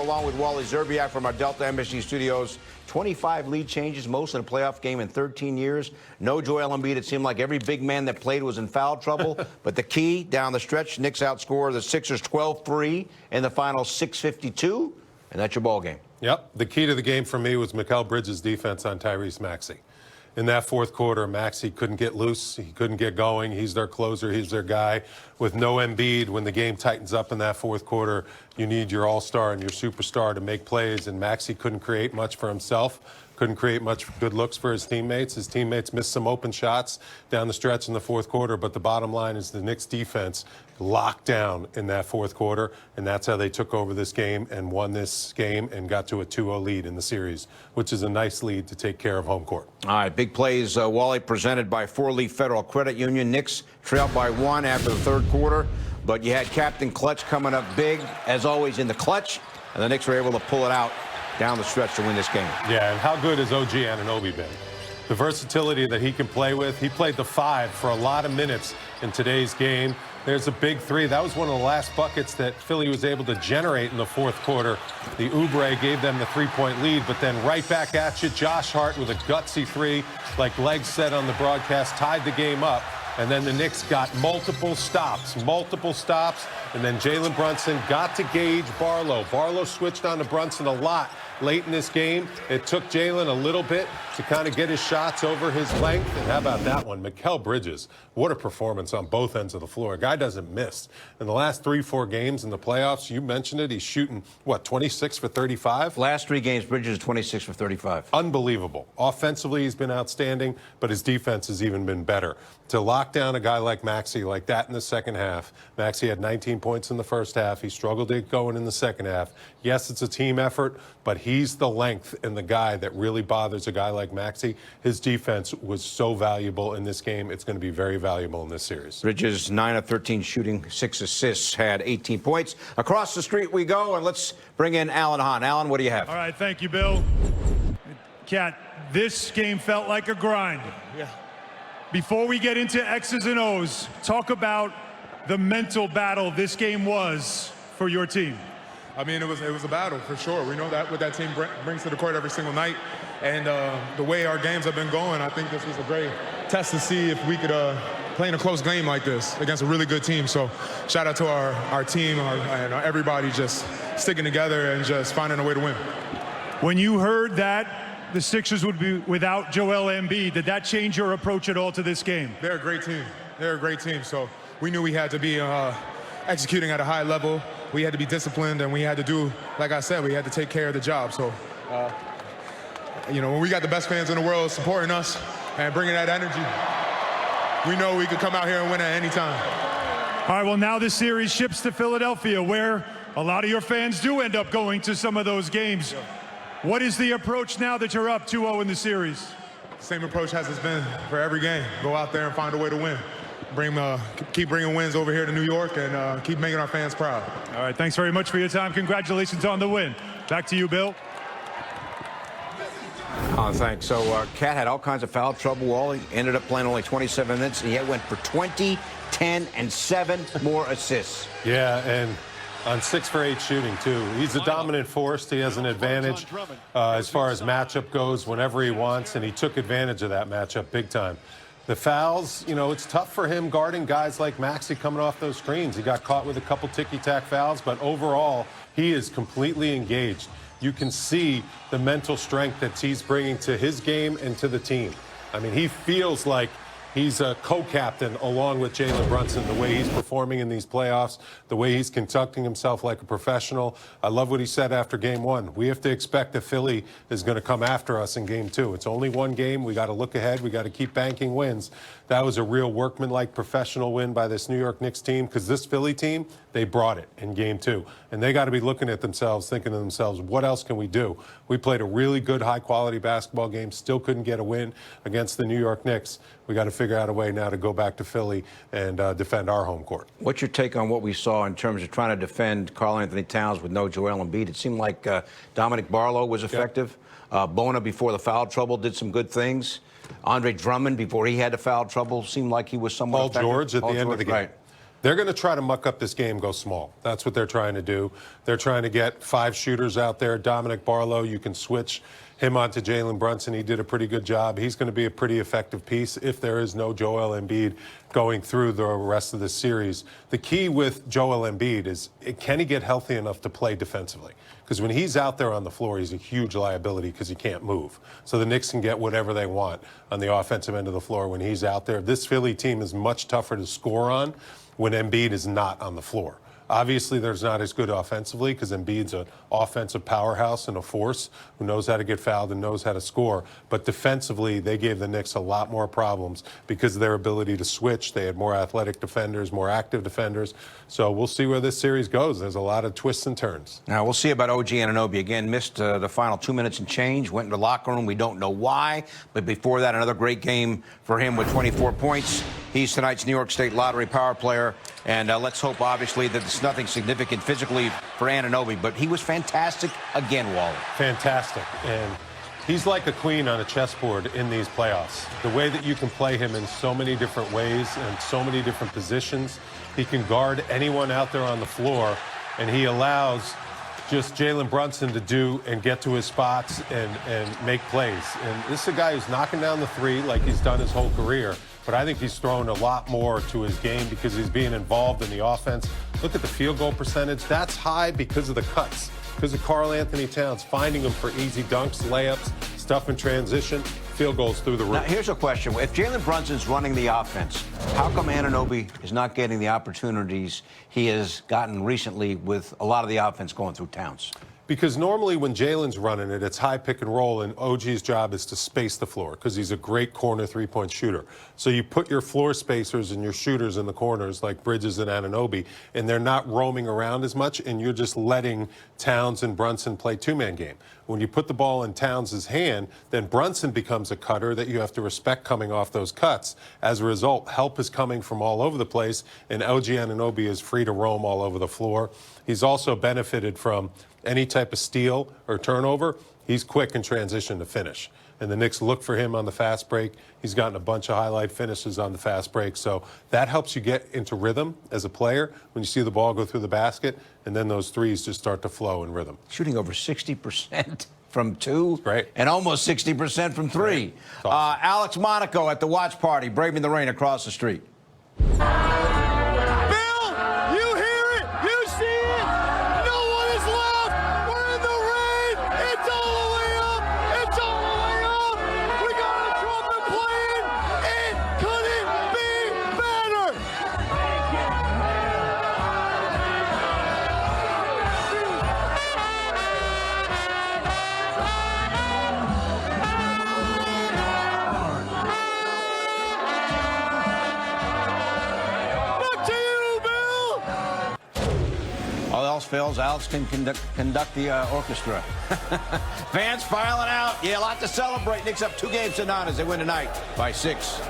show along with Wally Zerbiak from our Delta Embassy studios. 25 lead changes, most in a playoff game in 13 years. No Joel Embiid. It seemed like every big man that played was in foul trouble. But the key, down the stretch, Knicks outscore the Sixers 12-3 in the final 6:52, and that's your ball game. Yep. The key to the game for me was Mikal Bridges' defense on Tyrese Maxey. In that fourth quarter, Maxey couldn't get loose. He couldn't get going. He's their closer. He's their guy. With no Embiid, when the game tightens up in that fourth quarter, you need your all-star and your superstar to make plays, and Maxey couldn't create much for himself, couldn't create much good looks for his teammates. His teammates missed some open shots down the stretch in the fourth quarter, but the bottom line is the Knicks defense locked down in that fourth quarter, and that's how they took over this game and won this game and got to a 2-0 lead in the series, which is a nice lead to take care of home court. All right, big plays, Wally, presented by Four Leaf Federal Credit Union. Knicks trailed by 1 after the third quarter, but you had Captain Clutch coming up big, as always, in the clutch, and the Knicks were able to pull it out down the stretch to win this game. Yeah, and how good has OG Anunoby been? The versatility that he can play with. He played the 5 for a lot of minutes in today's game. There's a big 3. That was one of the last buckets that Philly was able to generate in the fourth quarter. The Oubre gave them the 3-point lead, but then right back at you, Josh Hart with a gutsy 3, like Legs said on the broadcast, tied the game up. And then the Knicks got multiple stops, and then Jalen Brunson got to gauge Barlow. Barlow switched on to Brunson a lot late in this game. It took Jalen a little bit to kind of get his shots over his length. And how about that one? Mikal Bridges, what a performance on both ends of the floor. A guy doesn't miss. In the last 3-4 games in the playoffs, you mentioned it, he's shooting, what, 26 for 35? Last 3 games, Bridges is 26 for 35. Unbelievable. Offensively, he's been outstanding, but his defense has even been better. To lock down a guy like Maxey like that in the second half. Maxey had 19 points in the first half. He struggled to get going in the second half. Yes, it's a team effort, but he's the length and the guy that really bothers a guy like Maxey. His defense was so valuable in this game. It's going to be very valuable in this series. Bridges, 9 of 13 shooting, 6 assists, had 18 points. Across the street we go, and let's bring in Alan Hahn. Alan, what do you have? All right, thank you, Bill. Cat, this game felt like a grind. Yeah. Before we get into X's and O's, talk about the mental battle this game was for your team. I mean, it was a battle for sure. We know that what that team brings to the court every single night, and the way our games have been going, I think this was a great test to see if we could play in a close game like this against a really good team. So shout out to our team and everybody just sticking together and just finding a way to win. When you heard that the Sixers would be without Joel Embiid, did that change your approach at all to this game? They're a great team. They're a great team. So we knew we had to be executing at a high level. We had to be disciplined, and we had to do, like I said, we had to take care of the job. So, you know, when we got the best fans in the world supporting us and bringing that energy, we know we could come out here and win at any time. All right, well, now this series ships to Philadelphia, where a lot of your fans do end up going to some of those games. What is the approach now that you're up 2-0 in the series? Same approach as it's been for every game. Go out there and find a way to win. Keep bringing wins over here to New York and keep making our fans proud. All right, thanks very much for your time. Congratulations on the win. Back to you, Bill. Thanks. So, Cat had all kinds of foul trouble. Wally ended up playing only 27 minutes, and he went for 20, 10, and 7 more assists. Yeah, and on 6 for 8 shooting, too. He's a dominant force. He has an advantage as far as matchup goes whenever he wants, and he took advantage of that matchup big time. The fouls, you know, it's tough for him guarding guys like Maxey coming off those screens. He got caught with a couple ticky-tack fouls, but overall, he is completely engaged. You can see the mental strength that he's bringing to his game and to the team. I mean, he feels like he's a co-captain along with Jalen Brunson, the way he's performing in these playoffs, the way he's conducting himself like a professional. I love what he said after game 1. We have to expect that Philly is going to come after us in game 2. It's only one game. We got to look ahead. We got to keep banking wins. That was a real workmanlike professional win by this New York Knicks team, because this Philly team, they brought it in game 2. And they got to be looking at themselves, thinking to themselves, what else can we do? We played a really good, high-quality basketball game, still couldn't get a win against the New York Knicks. We got to figure out a way now to go back to Philly and defend our home court. What's your take on what we saw in terms of trying to defend Karl-Anthony Towns with no Joel Embiid? It seemed like Dominic Barlow was effective. Yep. Bona, before the foul trouble, did some good things. Andre Drummond, before he had the foul trouble, seemed like he was somewhat effective. Paul George at the end of the game. Right. They're going to try to muck up this game, go small. That's what they're trying to do. They're trying to get 5 shooters out there. Dominic Barlow, you can switch him onto Jalen Brunson. He did a pretty good job. He's going to be a pretty effective piece if there is no Joel Embiid going through the rest of the series. The key with Joel Embiid is, can he get healthy enough to play defensively? Because when he's out there on the floor, he's a huge liability because he can't move. So the Knicks can get whatever they want on the offensive end of the floor when he's out there. This Philly team is much tougher to score on when Embiid is not on the floor. Obviously, there's not as good offensively because Embiid's an offensive powerhouse and a force who knows how to get fouled and knows how to score. But defensively, they gave the Knicks a lot more problems because of their ability to switch. They had more athletic defenders, more active defenders. So we'll see where this series goes. There's a lot of twists and turns. Now, we'll see about OG Anunoby. Again, missed the final 2 minutes and change, went into the locker room. We don't know why. But before that, another great game for him with 24 points. He's tonight's New York State Lottery power player. And let's hope, obviously, that it's nothing significant physically for Anunoby. But he was fantastic again, Wally. Fantastic. And he's like a queen on a chessboard in these playoffs. The way that you can play him in so many different ways and so many different positions. He can guard anyone out there on the floor, and he allows just Jalen Brunson to do and get to his spots and make plays. And this is a guy who's knocking down the three like he's done his whole career. But I think he's thrown a lot more to his game because he's being involved in the offense. Look at the field goal percentage. That's high because of the cuts, because of Karl Anthony Towns finding him for easy dunks, layups, stuff in transition, field goals through the roof. Now, here's a question. If Jalen Brunson's running the offense, how come Anunoby is not getting the opportunities he has gotten recently with a lot of the offense going through Towns? Because normally when Jalen's running it, it's high pick and roll, and OG's job is to space the floor because he's a great corner three-point shooter. So you put your floor spacers and your shooters in the corners like Bridges and Anunoby, and they're not roaming around as much, and you're just letting Towns and Brunson play two-man game. When you put the ball in Towns' hand, then Brunson becomes a cutter that you have to respect coming off those cuts. As a result, help is coming from all over the place, and OG Anunoby is free to roam all over the floor. He's also benefited from any type of steal or turnover. He's quick in transition to finish. And the Knicks look for him on the fast break. He's gotten a bunch of highlight finishes on the fast break. So that helps you get into rhythm as a player when you see the ball go through the basket, and then those threes just start to flow in rhythm. Shooting over 60% from 2. Great. And almost 60% from 3. Awesome. Alex Monaco at the watch party, braving the rain across the street. All else fails, Alex can conduct the orchestra. Fans filing out. Yeah, a lot to celebrate. Knicks up 2 games to none as they win tonight by 6.